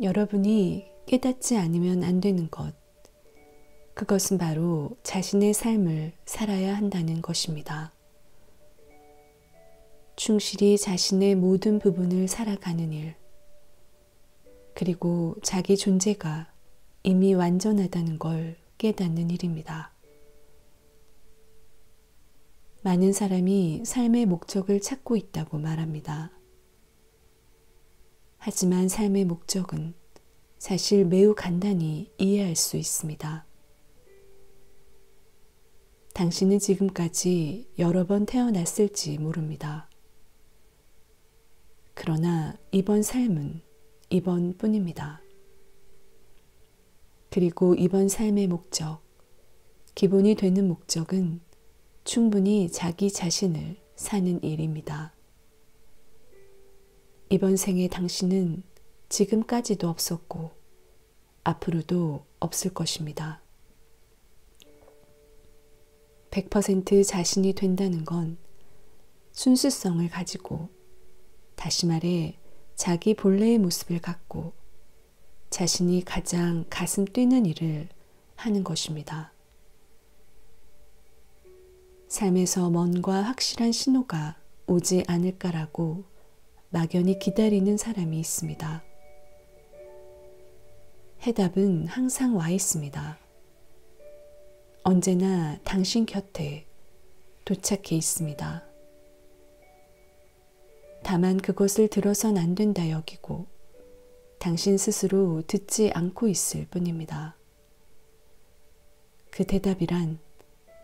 여러분이 깨닫지 않으면 안 되는 것, 그것은 바로 자신의 삶을 살아야 한다는 것입니다. 충실히 자신의 모든 부분을 살아가는 일, 그리고 자기 존재가 이미 완전하다는 걸 깨닫는 일입니다. 많은 사람이 삶의 목적을 찾고 있다고 말합니다. 하지만 삶의 목적은 사실 매우 간단히 이해할 수 있습니다. 당신은 지금까지 여러 번 태어났을지 모릅니다. 그러나 이번 삶은 이번뿐입니다. 그리고 이번 삶의 목적, 기본이 되는 목적은 충분히 자기 자신을 사는 일입니다. 이번 생에 당신은 지금까지도 없었고 앞으로도 없을 것입니다. 100% 자신이 된다는 건 순수성을 가지고, 다시 말해 자기 본래의 모습을 갖고 자신이 가장 가슴 뛰는 일을 하는 것입니다. 삶에서 먼과 확실한 신호가 오지 않을까라고 막연히 기다리는 사람이 있습니다. 해답은 항상 와 있습니다. 언제나 당신 곁에 도착해 있습니다. 다만 그것을 들어선 안 된다 여기고 당신 스스로 듣지 않고 있을 뿐입니다. 그 대답이란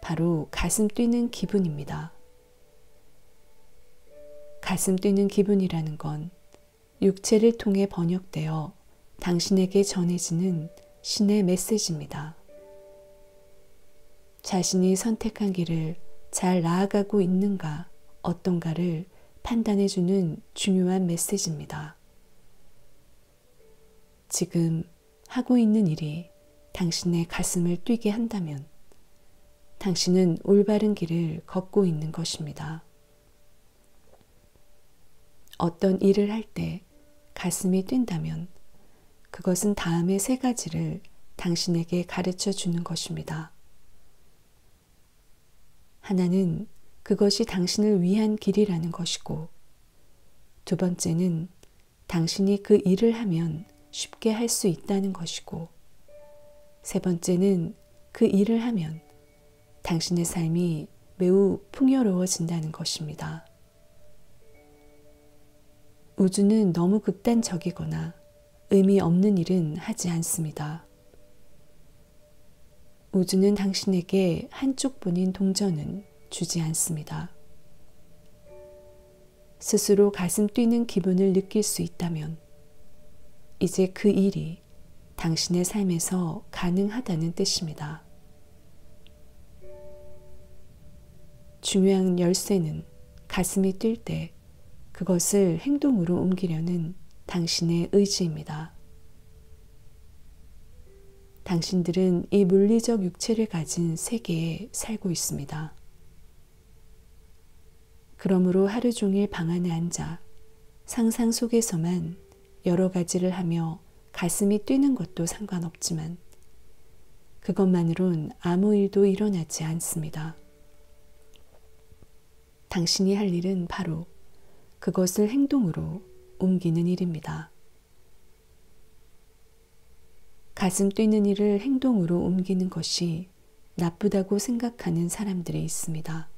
바로 가슴 뛰는 기분입니다. 가슴 뛰는 기분이라는 건 육체를 통해 번역되어 당신에게 전해지는 신의 메시지입니다. 자신이 선택한 길을 잘 나아가고 있는가 어떤가를 판단해주는 중요한 메시지입니다. 지금 하고 있는 일이 당신의 가슴을 뛰게 한다면 당신은 올바른 길을 걷고 있는 것입니다. 어떤 일을 할 때 가슴이 뛴다면 그것은 다음의 세 가지를 당신에게 가르쳐 주는 것입니다. 하나는 그것이 당신을 위한 길이라는 것이고, 두 번째는 당신이 그 일을 하면 쉽게 할 수 있다는 것이고, 세 번째는 그 일을 하면 당신의 삶이 매우 풍요로워진다는 것입니다. 우주는 너무 극단적이거나 의미 없는 일은 하지 않습니다. 우주는 당신에게 한쪽뿐인 동전은 주지 않습니다. 스스로 가슴 뛰는 기분을 느낄 수 있다면 이제 그 일이 당신의 삶에서 가능하다는 뜻입니다. 중요한 열쇠는 가슴이 뛸 때 그것을 행동으로 옮기려는 당신의 의지입니다. 당신들은 이 물리적 육체를 가진 세계에 살고 있습니다. 그러므로 하루 종일 방 안에 앉아 상상 속에서만 여러 가지를 하며 가슴이 뛰는 것도 상관없지만 그것만으론 아무 일도 일어나지 않습니다. 당신이 할 일은 바로 그것을 행동으로 옮기는 일입니다. 가슴 뛰는 일을 행동으로 옮기는 것이 나쁘다고 생각하는 사람들이 있습니다.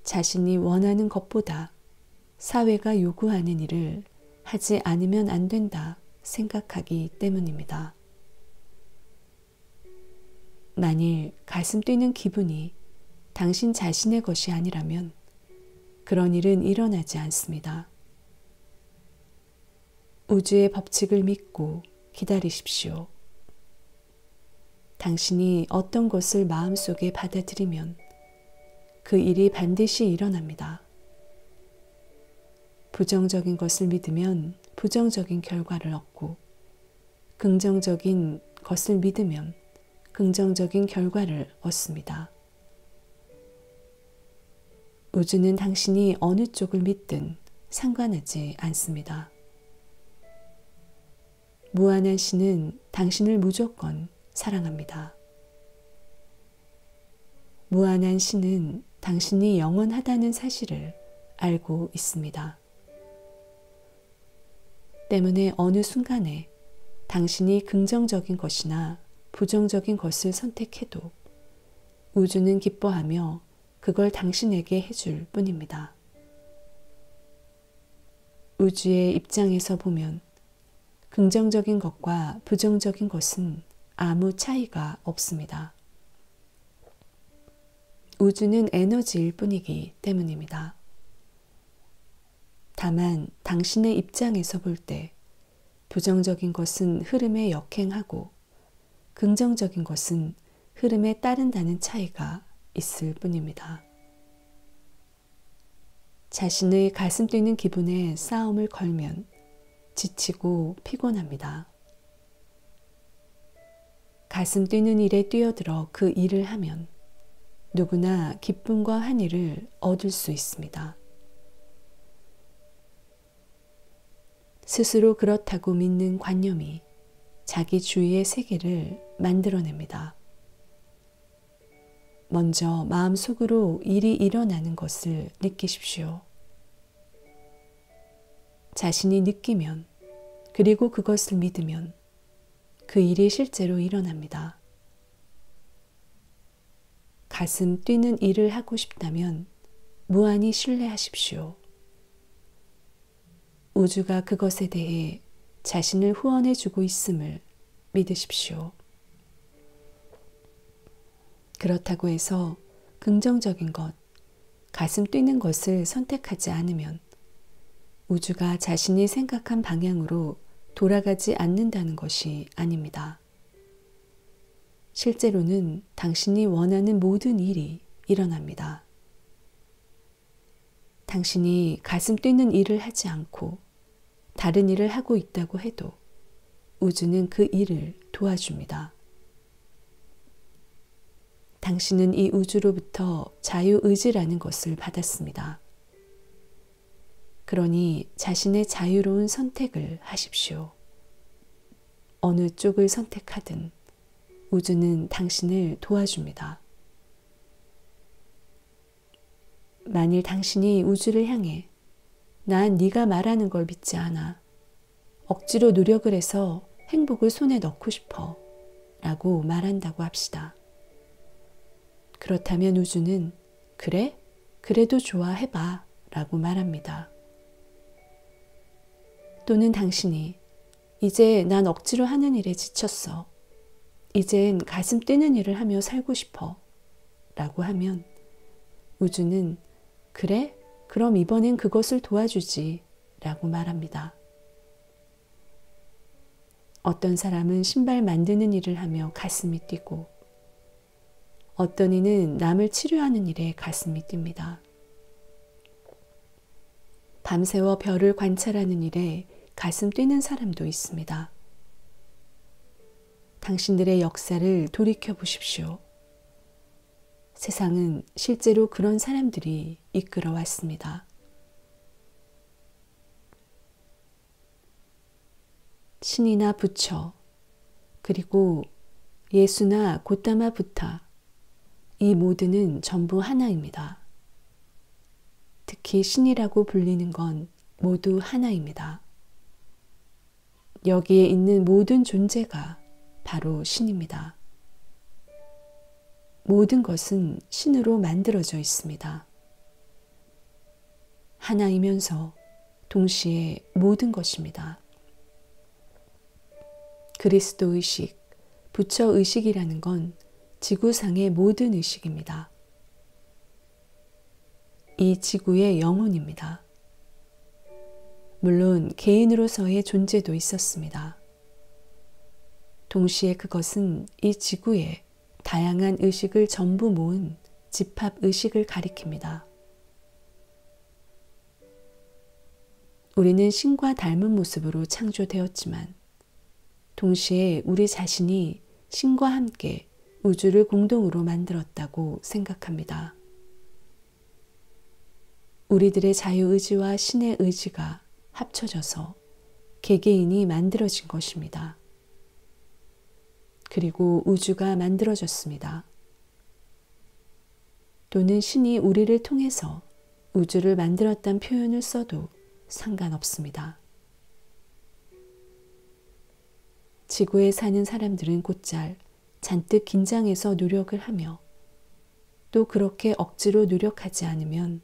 자신이 원하는 것보다 사회가 요구하는 일을 하지 않으면 안 된다 생각하기 때문입니다. 만일 가슴 뛰는 기분이 당신 자신의 것이 아니라면 그런 일은 일어나지 않습니다. 우주의 법칙을 믿고 기다리십시오. 당신이 어떤 것을 마음속에 받아들이면 그 일이 반드시 일어납니다. 부정적인 것을 믿으면 부정적인 결과를 얻고 긍정적인 것을 믿으면 긍정적인 결과를 얻습니다. 우주는 당신이 어느 쪽을 믿든 상관하지 않습니다. 무한한 신은 당신을 무조건 사랑합니다. 무한한 신은 당신이 영원하다는 사실을 알고 있습니다. 때문에 어느 순간에 당신이 긍정적인 것이나 부정적인 것을 선택해도 우주는 기뻐하며 그걸 당신에게 해줄 뿐입니다. 우주의 입장에서 보면 긍정적인 것과 부정적인 것은 아무 차이가 없습니다. 우주는 에너지일 뿐이기 때문입니다. 다만 당신의 입장에서 볼 때 부정적인 것은 흐름에 역행하고 긍정적인 것은 흐름에 따른다는 차이가 있을 뿐입니다. 자신의 가슴 뛰는 기분에 싸움을 걸면 지치고 피곤합니다. 가슴 뛰는 일에 뛰어들어 그 일을 하면 누구나 기쁨과 환희를 얻을 수 있습니다. 스스로 그렇다고 믿는 관념이 자기 주위의 세계를 만들어냅니다. 먼저 마음속으로 일이 일어나는 것을 느끼십시오. 자신이 느끼면 그리고 그것을 믿으면 그 일이 실제로 일어납니다. 가슴 뛰는 일을 하고 싶다면 무한히 신뢰하십시오. 우주가 그것에 대해 자신을 후원해 주고 있음을 믿으십시오. 그렇다고 해서 긍정적인 것, 가슴 뛰는 것을 선택하지 않으면 우주가 자신이 생각한 방향으로 돌아가지 않는다는 것이 아닙니다. 실제로는 당신이 원하는 모든 일이 일어납니다. 당신이 가슴 뛰는 일을 하지 않고 다른 일을 하고 있다고 해도 우주는 그 일을 도와줍니다. 당신은 이 우주로부터 자유의지라는 것을 받았습니다. 그러니 자신의 자유로운 선택을 하십시오. 어느 쪽을 선택하든 우주는 당신을 도와줍니다. 만일 당신이 우주를 향해 난 네가 말하는 걸 믿지 않아. 억지로 노력을 해서 행복을 손에 넣고 싶어 라고 말한다고 합시다. 그렇다면 우주는 그래? 그래도 좋아 해봐 라고 말합니다. 또는 당신이 이제 난 억지로 하는 일에 지쳤어. 이젠 가슴 뛰는 일을 하며 살고 싶어 라고 하면 우주는 그래? 그럼 이번엔 그것을 도와주지 라고 말합니다. 어떤 사람은 신발 만드는 일을 하며 가슴이 뛰고 어떤 이는 남을 치료하는 일에 가슴이 뜁니다. 밤새워 별을 관찰하는 일에 가슴 뛰는 사람도 있습니다. 당신들의 역사를 돌이켜 보십시오. 세상은 실제로 그런 사람들이 이끌어 왔습니다. 신이나 부처, 그리고 예수나 고타마 부타, 이 모두는 전부 하나입니다. 특히 신이라고 불리는 건 모두 하나입니다. 여기에 있는 모든 존재가 바로 신입니다. 모든 것은 신으로 만들어져 있습니다. 하나이면서 동시에 모든 것입니다. 그리스도 의식, 부처 의식이라는 건 지구상의 모든 의식입니다. 이 지구의 영혼입니다. 물론 개인으로서의 존재도 있었습니다. 동시에 그것은 이 지구에 다양한 의식을 전부 모은 집합의식을 가리킵니다. 우리는 신과 닮은 모습으로 창조되었지만 동시에 우리 자신이 신과 함께 우주를 공동으로 만들었다고 생각합니다. 우리들의 자유의지와 신의 의지가 합쳐져서 개개인이 만들어진 것입니다. 그리고 우주가 만들어졌습니다. 또는 신이 우리를 통해서 우주를 만들었다는 표현을 써도 상관없습니다. 지구에 사는 사람들은 곧잘 잔뜩 긴장해서 노력을 하며 또 그렇게 억지로 노력하지 않으면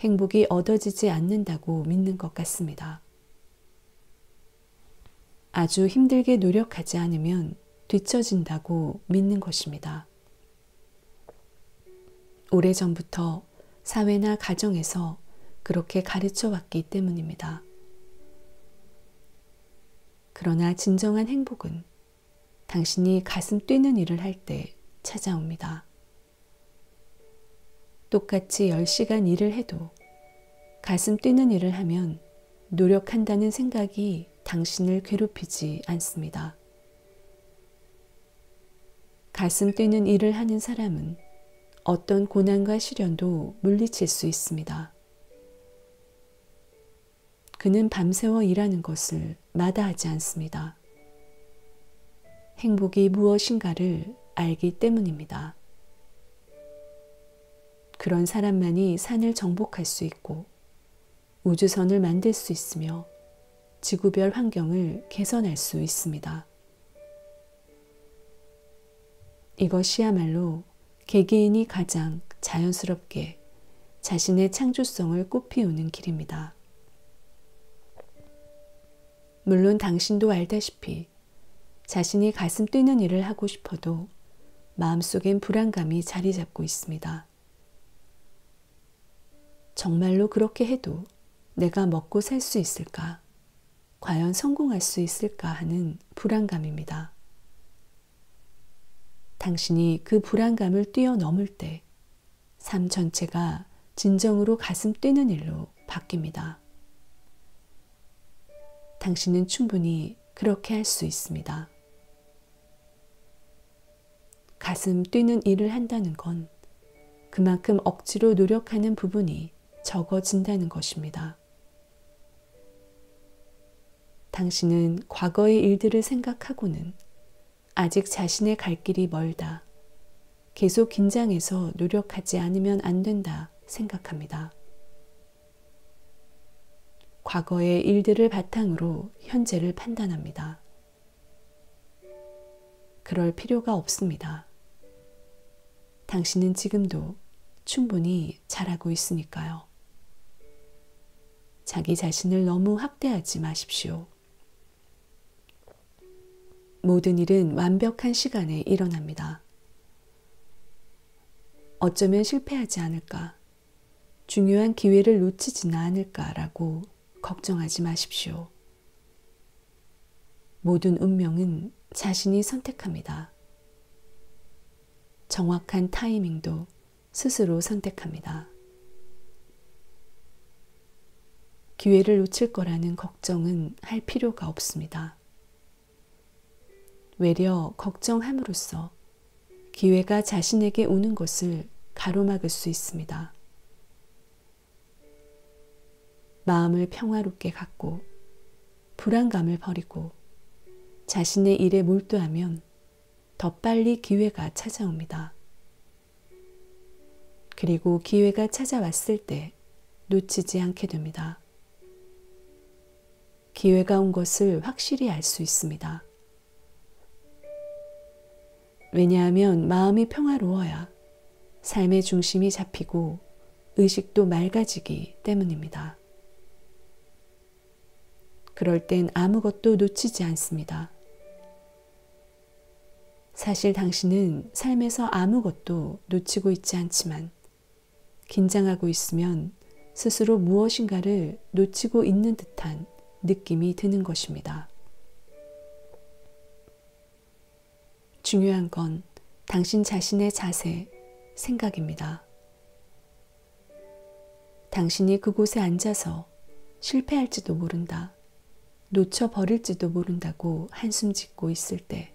행복이 얻어지지 않는다고 믿는 것 같습니다. 아주 힘들게 노력하지 않으면 뒤처진다고 믿는 것입니다. 오래전부터 사회나 가정에서 그렇게 가르쳐 왔기 때문입니다. 그러나 진정한 행복은 당신이 가슴 뛰는 일을 할 때 찾아옵니다. 똑같이 10시간 일을 해도 가슴 뛰는 일을 하면 노력한다는 생각이 당신을 괴롭히지 않습니다. 가슴 뛰는 일을 하는 사람은 어떤 고난과 시련도 물리칠 수 있습니다. 그는 밤새워 일하는 것을 마다하지 않습니다. 행복이 무엇인가를 알기 때문입니다. 그런 사람만이 산을 정복할 수 있고 우주선을 만들 수 있으며 지구별 환경을 개선할 수 있습니다. 이것이야말로 개개인이 가장 자연스럽게 자신의 창조성을 꽃피우는 길입니다. 물론 당신도 알다시피 자신이 가슴 뛰는 일을 하고 싶어도 마음속엔 불안감이 자리 잡고 있습니다. 정말로 그렇게 해도 내가 먹고 살 수 있을까? 과연 성공할 수 있을까 하는 불안감입니다. 당신이 그 불안감을 뛰어넘을 때 삶 전체가 진정으로 가슴 뛰는 일로 바뀝니다. 당신은 충분히 그렇게 할 수 있습니다. 가슴 뛰는 일을 한다는 건 그만큼 억지로 노력하는 부분이 적어진다는 것입니다. 당신은 과거의 일들을 생각하고는 아직 자신의 갈 길이 멀다, 계속 긴장해서 노력하지 않으면 안 된다 생각합니다. 과거의 일들을 바탕으로 현재를 판단합니다. 그럴 필요가 없습니다. 당신은 지금도 충분히 잘하고 있으니까요. 자기 자신을 너무 학대하지 마십시오. 모든 일은 완벽한 시간에 일어납니다. 어쩌면 실패하지 않을까, 중요한 기회를 놓치지는 않을까라고 걱정하지 마십시오. 모든 운명은 자신이 선택합니다. 정확한 타이밍도 스스로 선택합니다. 기회를 놓칠 거라는 걱정은 할 필요가 없습니다. 외려 걱정함으로써 기회가 자신에게 오는 것을 가로막을 수 있습니다. 마음을 평화롭게 갖고 불안감을 버리고 자신의 일에 몰두하면 더 빨리 기회가 찾아옵니다. 그리고 기회가 찾아왔을 때 놓치지 않게 됩니다. 기회가 온 것을 확실히 알 수 있습니다. 왜냐하면 마음이 평화로워야 삶의 중심이 잡히고 의식도 맑아지기 때문입니다. 그럴 땐 아무것도 놓치지 않습니다. 사실 당신은 삶에서 아무것도 놓치고 있지 않지만 긴장하고 있으면 스스로 무엇인가를 놓치고 있는 듯한 느낌이 드는 것입니다. 중요한 건 당신 자신의 자세, 생각입니다. 당신이 그곳에 앉아서 실패할지도 모른다, 놓쳐버릴지도 모른다고 한숨 짓고 있을 때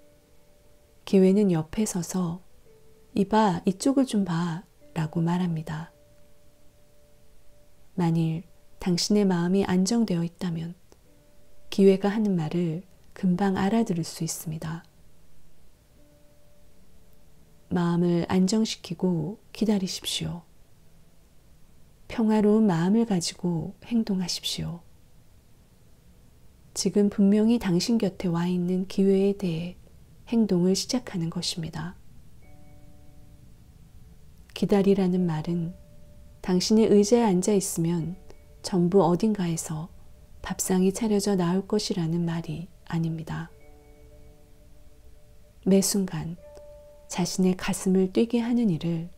기회는 옆에 서서 이봐, 이쪽을 좀 봐 라고 말합니다. 만일 당신의 마음이 안정되어 있다면 기회가 하는 말을 금방 알아들을 수 있습니다. 마음을 안정시키고 기다리십시오. 평화로운 마음을 가지고 행동하십시오. 지금 분명히 당신 곁에 와 있는 기회에 대해 행동을 시작하는 것입니다. 기다리라는 말은 당신이 의자에 앉아 있으면 전부 어딘가에서 밥상이 차려져 나올 것이라는 말이 아닙니다. 매 순간 자신의 가슴을 뛰게 하는 일을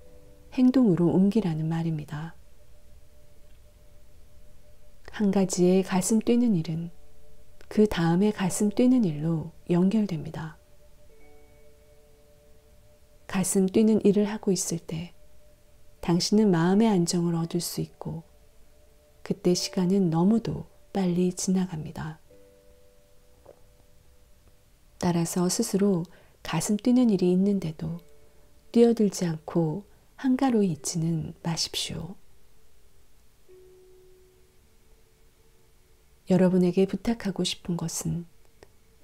행동으로 옮기라는 말입니다. 한 가지의 가슴 뛰는 일은 그 다음에 가슴 뛰는 일로 연결됩니다. 가슴 뛰는 일을 하고 있을 때 당신은 마음의 안정을 얻을 수 있고 그때 시간은 너무도 빨리 지나갑니다. 따라서 스스로 가슴 뛰는 일이 있는데도 뛰어들지 않고 한가로이 있지는 마십시오. 여러분에게 부탁하고 싶은 것은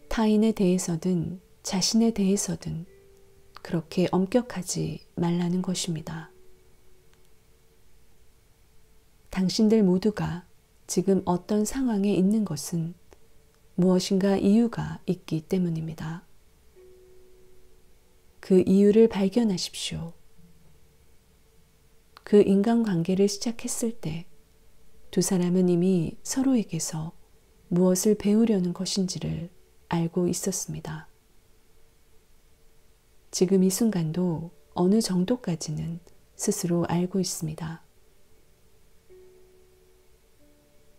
타인에 대해서든 자신에 대해서든 그렇게 엄격하지 말라는 것입니다. 당신들 모두가 지금 어떤 상황에 있는 것은 무엇인가 이유가 있기 때문입니다. 그 이유를 발견하십시오. 그 인간관계를 시작했을 때 두 사람은 이미 서로에게서 무엇을 배우려는 것인지를 알고 있었습니다. 지금 이 순간도 어느 정도까지는 스스로 알고 있습니다.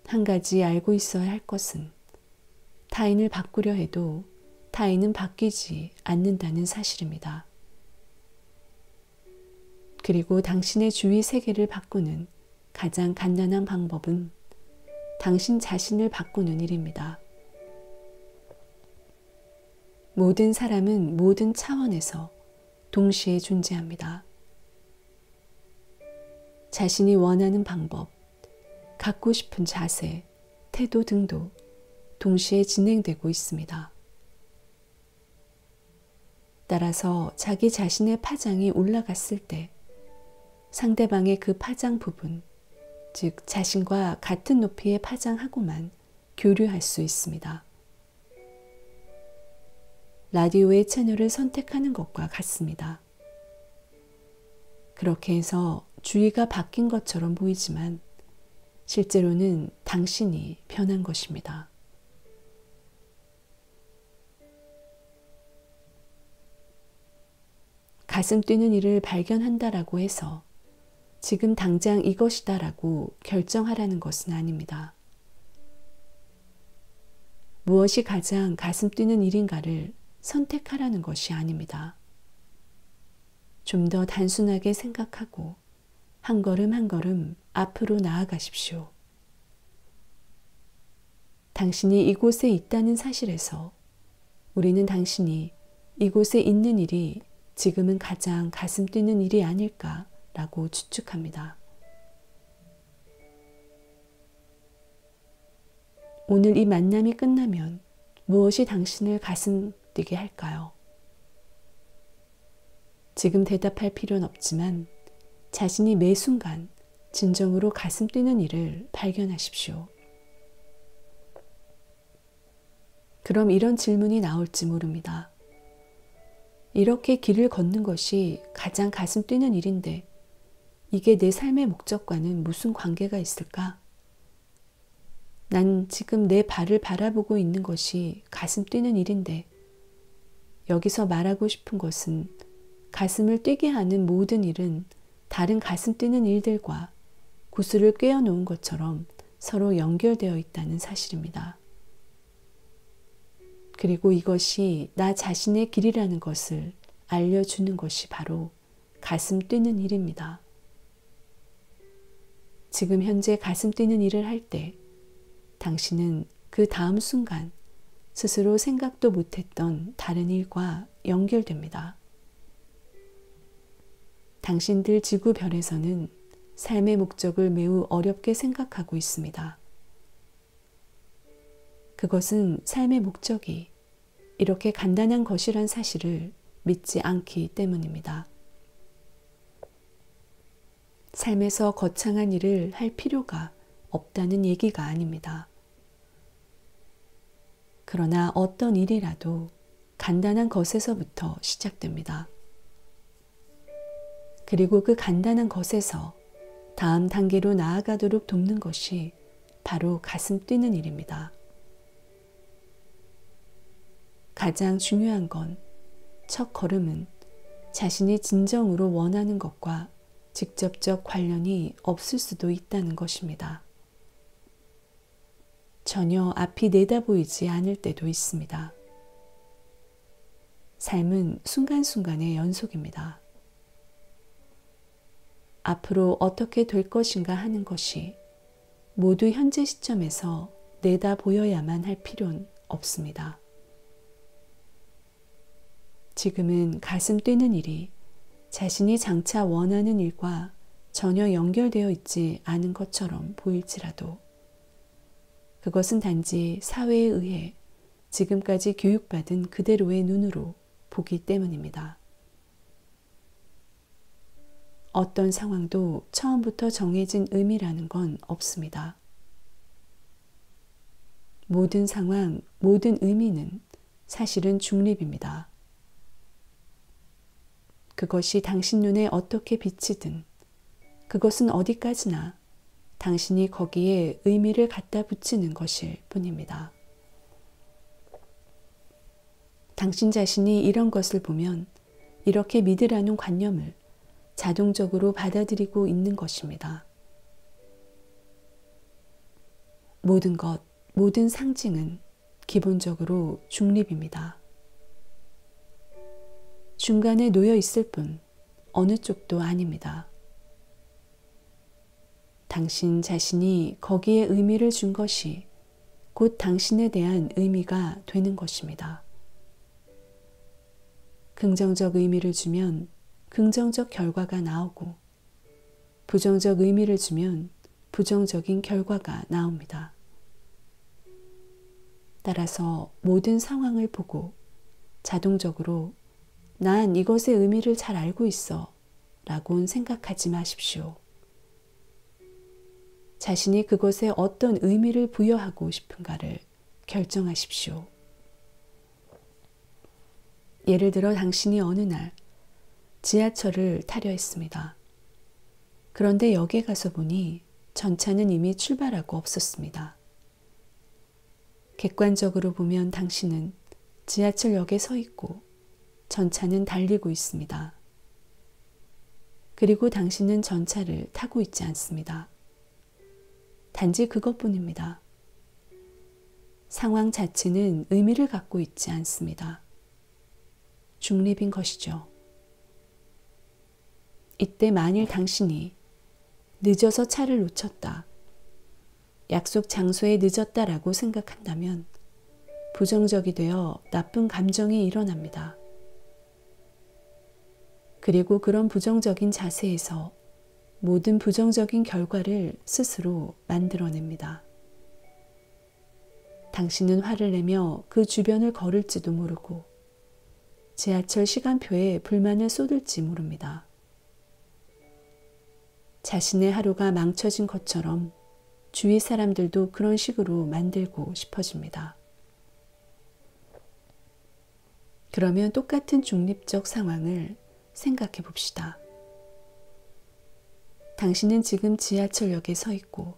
한 가지 알고 있어야 할 것은 타인을 바꾸려 해도 타인은 바뀌지 않는다는 사실입니다. 그리고 당신의 주위 세계를 바꾸는 가장 간단한 방법은 당신 자신을 바꾸는 일입니다. 모든 사람은 모든 차원에서 동시에 존재합니다. 자신이 원하는 방법, 갖고 싶은 자세, 태도 등도 동시에 진행되고 있습니다. 따라서 자기 자신의 파장이 올라갔을 때 상대방의 그 파장 부분, 즉 자신과 같은 높이의 파장하고만 교류할 수 있습니다. 라디오의 채널을 선택하는 것과 같습니다. 그렇게 해서 주위가 바뀐 것처럼 보이지만 실제로는 당신이 변한 것입니다. 가슴 뛰는 일을 발견한다라고 해서 지금 당장 이것이다라고 결정하라는 것은 아닙니다. 무엇이 가장 가슴 뛰는 일인가를 선택하라는 것이 아닙니다. 좀 더 단순하게 생각하고 한 걸음 한 걸음 앞으로 나아가십시오. 당신이 이곳에 있다는 사실에서 우리는 당신이 이곳에 있는 일이 지금은 가장 가슴 뛰는 일이 아닐까라고 추측합니다. 오늘 이 만남이 끝나면 무엇이 당신을 가슴 뛰게 할까요? 지금 대답할 필요는 없지만 자신이 매 순간 진정으로 가슴 뛰는 일을 발견하십시오. 그럼 이런 질문이 나올지 모릅니다. 이렇게 길을 걷는 것이 가장 가슴 뛰는 일인데 이게 내 삶의 목적과는 무슨 관계가 있을까? 난 지금 내 발을 바라보고 있는 것이 가슴 뛰는 일인데 여기서 말하고 싶은 것은 가슴을 뛰게 하는 모든 일은 다른 가슴 뛰는 일들과 구슬을 꿰어 놓은 것처럼 서로 연결되어 있다는 사실입니다. 그리고 이것이 나 자신의 길이라는 것을 알려주는 것이 바로 가슴 뛰는 일입니다. 지금 현재 가슴 뛰는 일을 할 때 당신은 그 다음 순간 스스로 생각도 못했던 다른 일과 연결됩니다. 당신들 지구별에서는 삶의 목적을 매우 어렵게 생각하고 있습니다. 그것은 삶의 목적이 이렇게 간단한 것이란 사실을 믿지 않기 때문입니다. 삶에서 거창한 일을 할 필요가 없다는 얘기가 아닙니다. 그러나 어떤 일이라도 간단한 것에서부터 시작됩니다. 그리고 그 간단한 것에서 다음 단계로 나아가도록 돕는 것이 바로 가슴 뛰는 일입니다. 가장 중요한 건 첫 걸음은 자신이 진정으로 원하는 것과 직접적 관련이 없을 수도 있다는 것입니다. 전혀 앞이 내다보이지 않을 때도 있습니다. 삶은 순간순간의 연속입니다. 앞으로 어떻게 될 것인가 하는 것이 모두 현재 시점에서 내다보여야만 할 필요는 없습니다. 지금은 가슴 뛰는 일이 자신이 장차 원하는 일과 전혀 연결되어 있지 않은 것처럼 보일지라도 그것은 단지 사회에 의해 지금까지 교육받은 그대로의 눈으로 보기 때문입니다. 어떤 상황도 처음부터 정해진 의미라는 건 없습니다. 모든 상황, 모든 의미는 사실은 중립입니다. 그것이 당신 눈에 어떻게 비치든 그것은 어디까지나 당신이 거기에 의미를 갖다 붙이는 것일 뿐입니다. 당신 자신이 이런 것을 보면 이렇게 믿으라는 관념을 자동적으로 받아들이고 있는 것입니다. 모든 것, 모든 상징은 기본적으로 중립입니다. 중간에 놓여 있을 뿐 어느 쪽도 아닙니다. 당신 자신이 거기에 의미를 준 것이 곧 당신에 대한 의미가 되는 것입니다. 긍정적 의미를 주면 긍정적 결과가 나오고 부정적 의미를 주면 부정적인 결과가 나옵니다. 따라서 모든 상황을 보고 자동적으로 난 이것의 의미를 잘 알고 있어 라고는 생각하지 마십시오. 자신이 그것에 어떤 의미를 부여하고 싶은가를 결정하십시오. 예를 들어 당신이 어느 날 지하철을 타려 했습니다. 그런데 역에 가서 보니 전차는 이미 출발하고 없었습니다. 객관적으로 보면 당신은 지하철역에 서 있고 전차는 달리고 있습니다. 그리고 당신은 전차를 타고 있지 않습니다. 단지 그것뿐입니다. 상황 자체는 의미를 갖고 있지 않습니다. 중립인 것이죠. 이때 만일 당신이 늦어서 차를 놓쳤다, 약속 장소에 늦었다라고 생각한다면 부정적이 되어 나쁜 감정이 일어납니다. 그리고 그런 부정적인 자세에서 모든 부정적인 결과를 스스로 만들어냅니다. 당신은 화를 내며 그 주변을 걸을지도 모르고 지하철 시간표에 불만을 쏟을지 모릅니다. 자신의 하루가 망쳐진 것처럼 주위 사람들도 그런 식으로 만들고 싶어집니다. 그러면 똑같은 중립적 상황을 생각해 봅시다. 당신은 지금 지하철역에 서 있고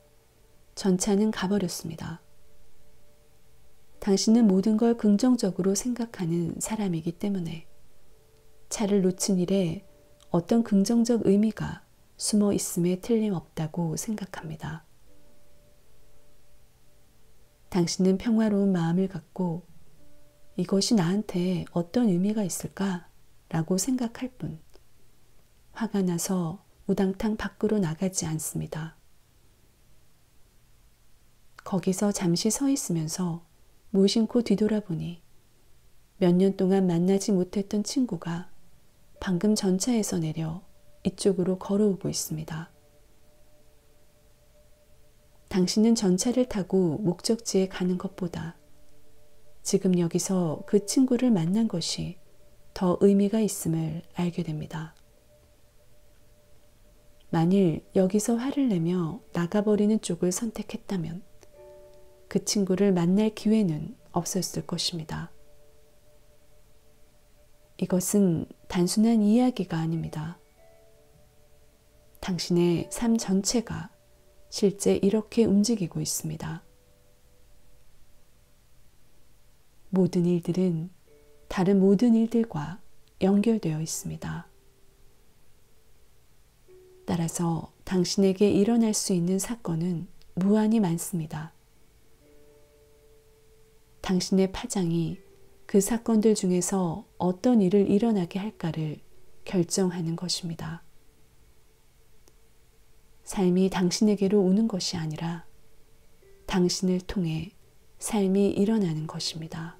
전차는 가버렸습니다. 당신은 모든 걸 긍정적으로 생각하는 사람이기 때문에 차를 놓친 일에 어떤 긍정적 의미가 숨어 있음에 틀림없다고 생각합니다. 당신은 평화로운 마음을 갖고 이것이 나한테 어떤 의미가 있을까? 라고 생각할 뿐 화가 나서 우당탕 밖으로 나가지 않습니다. 거기서 잠시 서 있으면서 무심코 뒤돌아보니 몇 년 동안 만나지 못했던 친구가 방금 전차에서 내려 이쪽으로 걸어오고 있습니다. 당신은 전차를 타고 목적지에 가는 것보다 지금 여기서 그 친구를 만난 것이 더 의미가 있음을 알게 됩니다. 만일 여기서 화를 내며 나가버리는 쪽을 선택했다면 그 친구를 만날 기회는 없었을 것입니다. 이것은 단순한 이야기가 아닙니다. 당신의 삶 전체가 실제 이렇게 움직이고 있습니다. 모든 일들은 다른 모든 일들과 연결되어 있습니다. 따라서 당신에게 일어날 수 있는 사건은 무한히 많습니다. 당신의 파장이 그 사건들 중에서 어떤 일을 일어나게 할까를 결정하는 것입니다. 삶이 당신에게로 오는 것이 아니라 당신을 통해 삶이 일어나는 것입니다.